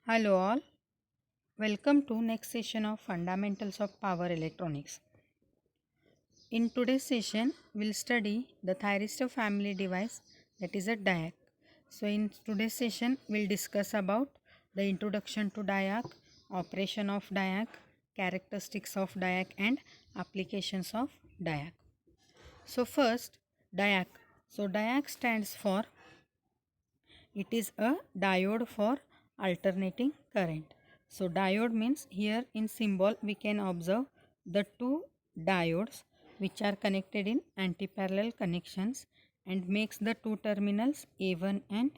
Hello all, welcome to next session of Fundamentals of Power Electronics. In today's session, we'll study the thyristor family device, that is a diac. So in today's session, we'll discuss about the introduction to diac, operation of diac, characteristics of diac and applications of diac. So first, diac. So diac stands for, it is a diode for alternating current. So diode means, here in symbol we can observe the two diodes which are connected in antiparallel connections and makes the two terminals A1 and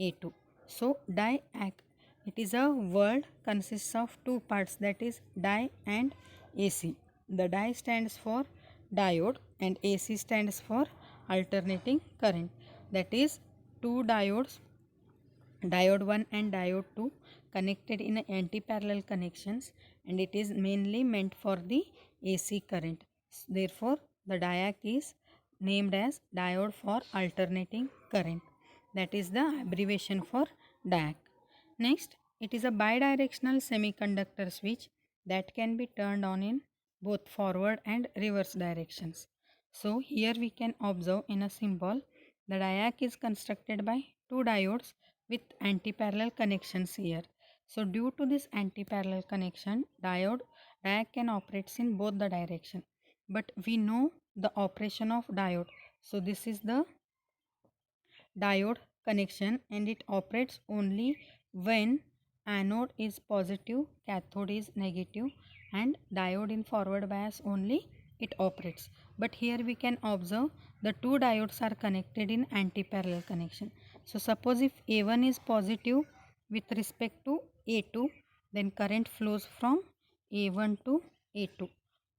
A2. So diac, it is a word consists of two parts, that is di and AC. The di stands for diode and AC stands for alternating current. That is two diodes, diode 1 and diode 2, connected in anti-parallel connections, and it is mainly meant for the AC current. Therefore, the diac is named as diode for alternating current. That is the abbreviation for diac. Next, it is a bidirectional semiconductor switch that can be turned on in both forward and reverse directions. So here we can observe in a symbol, the diac is constructed by two diodes with anti-parallel connections here. So due to this anti-parallel connection, diac can operates in both the direction. But we know the operation of diode. So this is the diode connection and it operates only when anode is positive, cathode is negative, and diode in forward bias only it operates. But here we can observe the two diodes are connected in anti-parallel connection. So suppose if A1 is positive with respect to A2, then current flows from A1 to A2,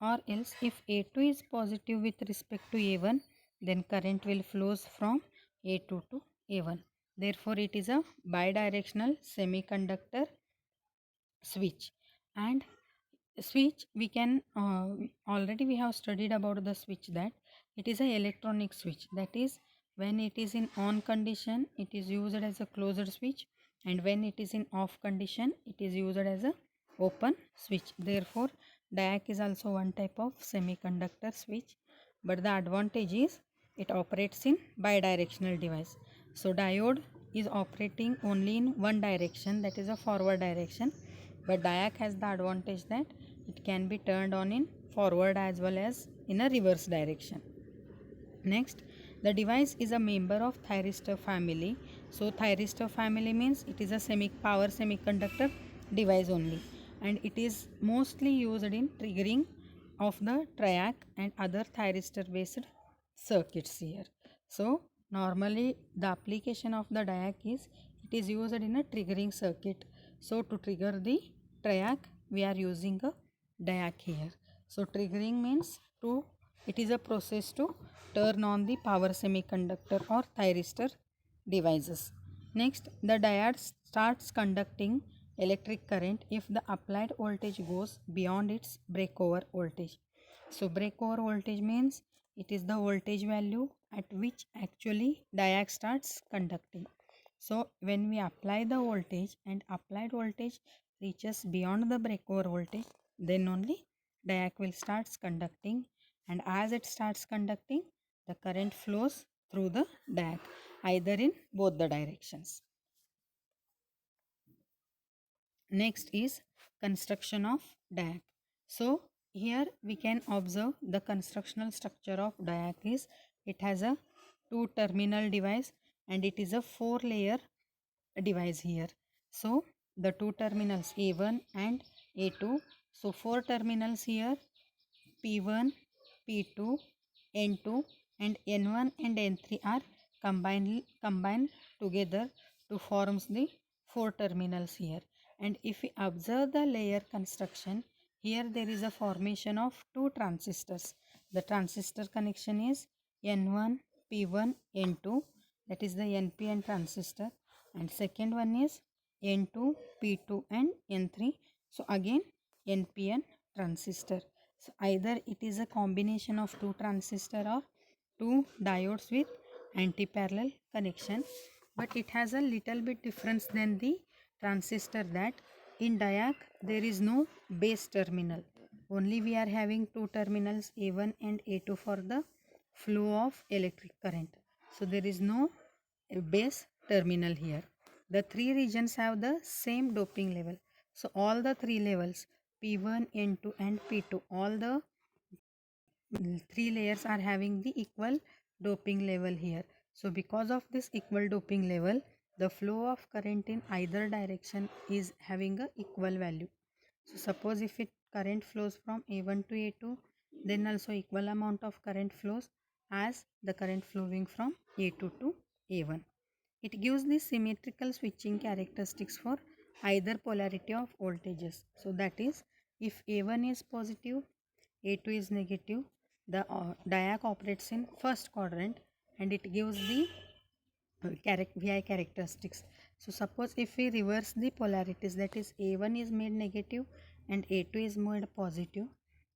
or else if A2 is positive with respect to A1, then current will flows from A2 to A1. Therefore, it is a bidirectional semiconductor switch. And switch we can already we have studied about the switch, that it is a electronic switch. That is, when it is in on condition, it is used as a closed switch, and when it is in off condition, it is used as a open switch. Therefore, diac is also one type of semiconductor switch, but the advantage is it operates in bidirectional device. So diode is operating only in one direction, that is a forward direction, but diac has the advantage that it can be turned on in forward as well as in a reverse direction. Next, the device is a member of thyristor family. So thyristor family means it is a power semiconductor device only, and it is mostly used in triggering of the triac and other thyristor based circuits here. So normally the application of the diac is, it is used in a triggering circuit. So to trigger the triac, we are using a diac here. So triggering means to, it is a process to turn on the power semiconductor or thyristor devices. Next, the diode starts conducting electric current if the applied voltage goes beyond its breakover voltage. So breakover voltage means it is the voltage value at which actually diac starts conducting. So when we apply the voltage and applied voltage reaches beyond the breakover voltage, then only diac will starts conducting, and as it starts conducting, the current flows through the diac either in both the directions. Next is construction of diac. So here we can observe the constructional structure of diac is, it has a two terminal device and it is a four layer device here. So the two terminals A1 and A2. So four terminals here, P1, P2, N2 and N1 and N3 are combined together to forms the four terminals here. And if we observe the layer construction, here there is a formation of two transistors. The transistor connection is N1, P1, N2, that is the NPN transistor, and second one is N2, P2 and N3. So again NPN transistor. So either it is a combination of two transistor or two diodes with anti-parallel connection, but it has a little bit difference than the transistor that in diac there is no base terminal. Only we are having two terminals A1 and A2 for the flow of electric current. So there is no base terminal here. The three regions have the same doping level. So all the three levels P1, N2 and P2, all the three layers are having the equal doping level here. So because of this equal doping level, the flow of current in either direction is having a equal value. So suppose if it current flows from A1 to A2, then also equal amount of current flows as the current flowing from A2 to A1. It gives the symmetrical switching characteristics for either polarity of voltages. So that is, if A1 is positive, A2 is negative, the diac operates in first quadrant and it gives the VI characteristics. So suppose if we reverse the polarities, that is A1 is made negative and A2 is made positive,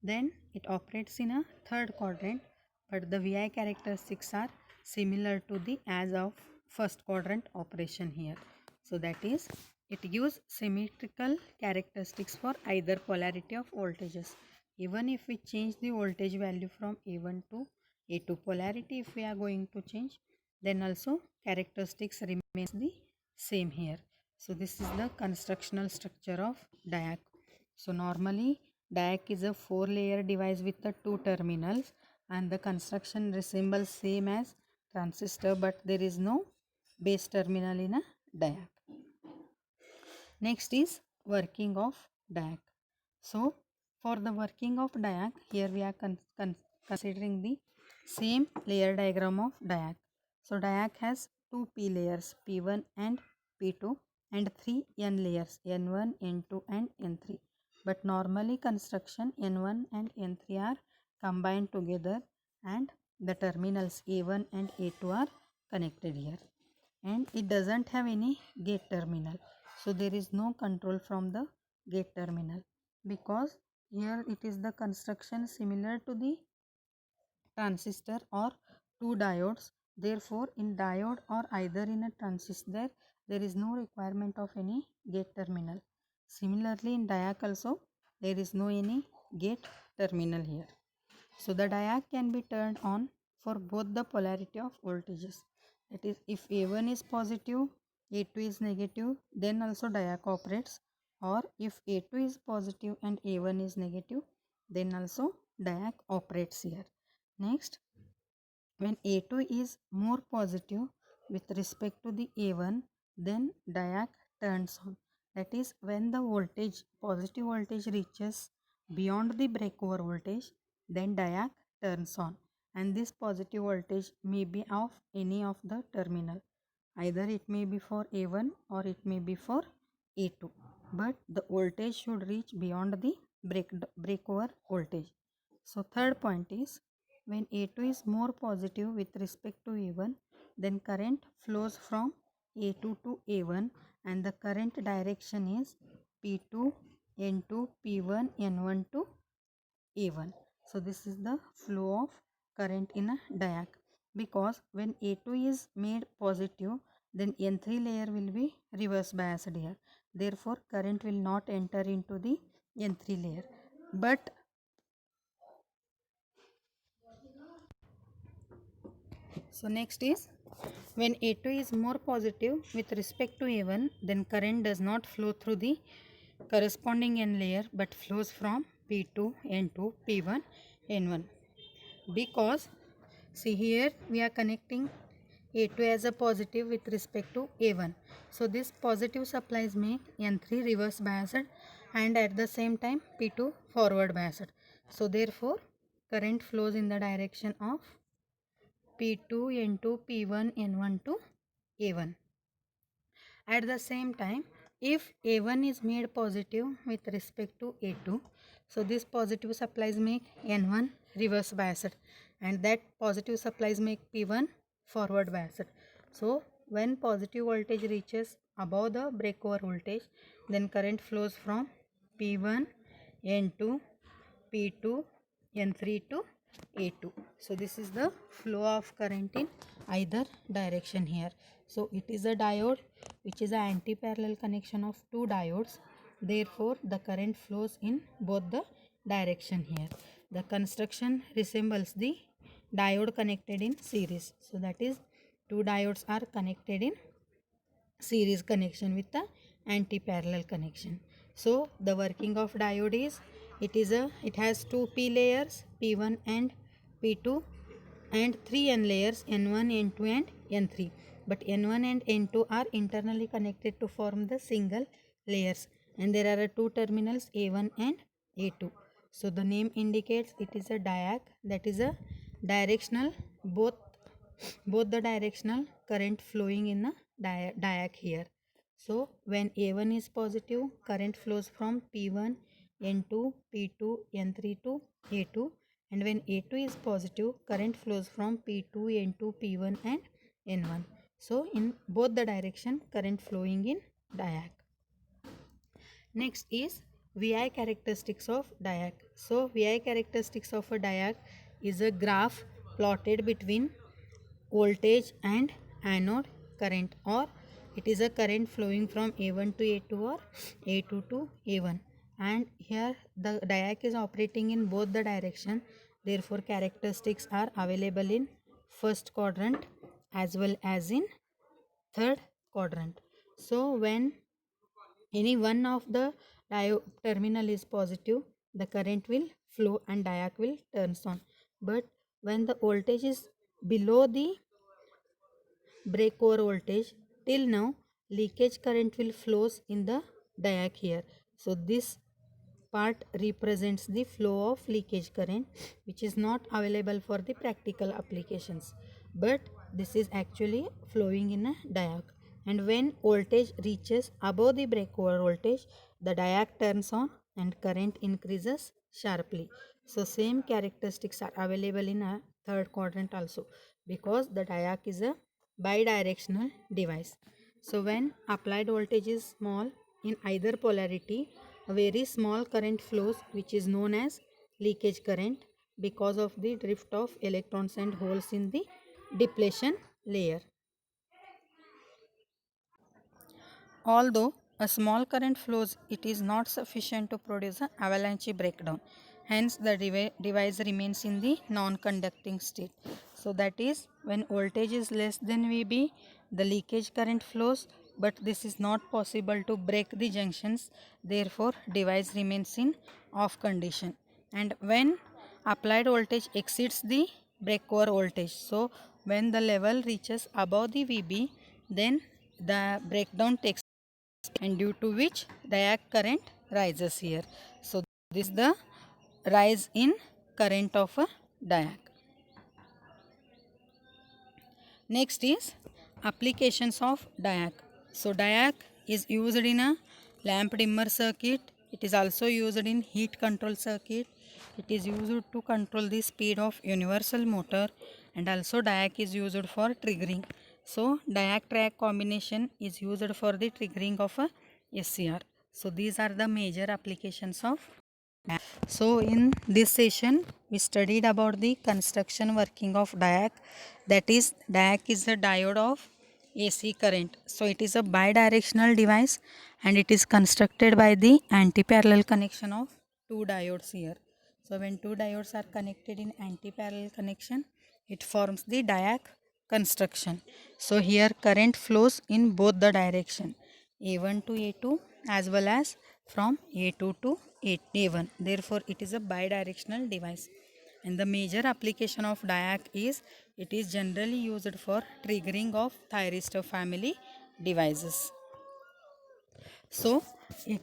then it operates in a third quadrant, but the VI characteristics are similar to the as of first quadrant operation here. So that is, it gives symmetrical characteristics for either polarity of voltages. Even if we change the voltage value from A1 to A2 polarity, if we are going to change, then also characteristics remains the same here. So this is the constructional structure of diac. So normally diac is a 4-layer device with the two terminals and the construction resembles same as transistor, but there is no base terminal in a diac. Next is working of diac. So for the working of diac, here we are considering the same layer diagram of diac. So diac has two P layers, P1 and P2, and three N layers, N1, N2 and N3. But normally construction N1 and N3 are combined together and the terminals A1 and A2 are connected here. And it doesn't have any gate terminal. So there is no control from the gate terminal because here it is the construction similar to the transistor or two diodes. Therefore, in diode or either in a transistor, there is no requirement of any gate terminal. Similarly, in diac also, there is no any gate terminal here. So the diac can be turned on for both the polarity of voltages. That is, if A1 is positive, A2 is negative, then also diac operates. Or if A2 is positive and A1 is negative, then also diac operates here. Next, when A2 is more positive with respect to the A1, then diac turns on. That is, when the voltage, positive voltage reaches beyond the breakover voltage, then diac turns on. And this positive voltage may be of any of the terminal. Either it may be for A1 or it may be for A2. But the voltage should reach beyond the breakover voltage. So third point is, when A2 is more positive with respect to A1, then current flows from A2 to A1 and the current direction is P2, N2, P1, N1 to A1. So this is the flow of current in a diac, because when A2 is made positive, then N3 layer will be reverse biased here. Therefore, current will not enter into the N3 layer. But so next is, when A2 is more positive with respect to A1, then current does not flow through the corresponding N layer but flows from P2, N2, P1, N1. Because see here we are connecting A2 as a positive with respect to A1. So this positive supplies make N3 reverse biased and at the same time P2 forward biased. So therefore current flows in the direction of P2, N2, P1, N1 to A1. At the same time, if A1 is made positive with respect to A2, so this positive supplies make N1 reverse biased and that positive supplies make P1 forward biased. So when positive voltage reaches above the breakover voltage, then current flows from P1, N2, P2, N3 to A2. So this is the flow of current in either direction here. So it is a diode which is an anti-parallel connection of two diodes. Therefore the current flows in both the direction here. The construction resembles the diode connected in series. So that is two diodes are connected in series connection with the anti-parallel connection. So the working of diode is it has two p layers, p1 and p2, and three n layers, n1, n2 and n3. But n1 and n2 are internally connected to form the single layers, and there are two terminals a1 and a2. So the name indicates it is a diac, that is a directional, both the directional current flowing in the diac here. So when A1 is positive, current flows from P1, N2, P2, N3 to A2, and when A2 is positive, current flows from P2, N2, P1 and N1. So in both the direction, current flowing in diac. Next is VI characteristics of diac. So VI characteristics of a diac is a graph plotted between voltage and anode current, or it is a current flowing from A1 to A2 or A2 to A1, and here the diac is operating in both the direction. Therefore characteristics are available in first quadrant as well as in third quadrant. So when any one of the terminal is positive, the current will flow and diac will turns on. But when the voltage is below the breakover voltage, till now leakage current will flows in the diac here. So this part represents the flow of leakage current, which is not available for the practical applications, but this is actually flowing in a diac. And when voltage reaches above the breakover voltage, the diac turns on and current increases sharply. So same characteristics are available in a third quadrant also, because the diac is a bidirectional device. So when applied voltage is small in either polarity, a very small current flows, which is known as leakage current, because of the drift of electrons and holes in the depletion layer. Although a small current flows, it is not sufficient to produce an avalanche breakdown. Hence, the device remains in the non-conducting state. So that is, when voltage is less than VB, the leakage current flows, but this is not possible to break the junctions. Therefore, device remains in off condition. And when applied voltage exceeds the breakover voltage, so when the level reaches above the VB, then the breakdown takes, and due to which diac current rises here. So this is the rise in current of a diac. Next is applications of diac. So diac is used in a lamp dimmer circuit. It is also used in heat control circuit. It is used to control the speed of universal motor, and also diac is used for triggering. So diac triac combination is used for the triggering of a SCR. So these are the major applications of diac. So in this session we studied about the construction working of diac. That is, diac is a diode of AC current. So it is a bidirectional device, and it is constructed by the anti-parallel connection of two diodes here. So when two diodes are connected in anti-parallel connection, it forms the diac construction. So here current flows in both the direction, A1 to A2 as well as from A2 to A1. Therefore it is a bidirectional device. And the major application of diac is it is generally used for triggering of thyristor family devices. So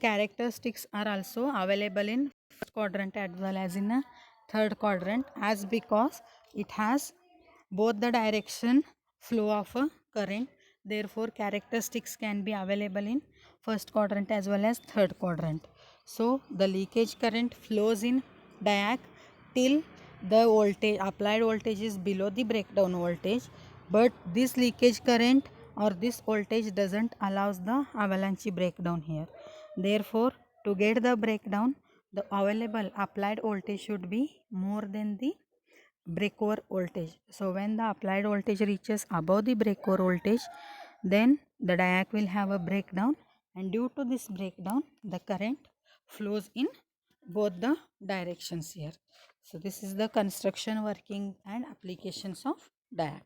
characteristics are also available in first quadrant as well as in a third quadrant, as because it has both the direction flow of a current. Therefore characteristics can be available in first quadrant as well as third quadrant. So the leakage current flows in diac till the voltage, applied voltage, is below the breakdown voltage, but this leakage current or this voltage doesn't allows the avalanche breakdown here. Therefore to get the breakdown, the available applied voltage should be more than the breakover voltage. So when the applied voltage reaches above the breakover voltage, then the diac will have a breakdown, and due to this breakdown the current flows in both the directions here. So this is the construction, working and applications of diac.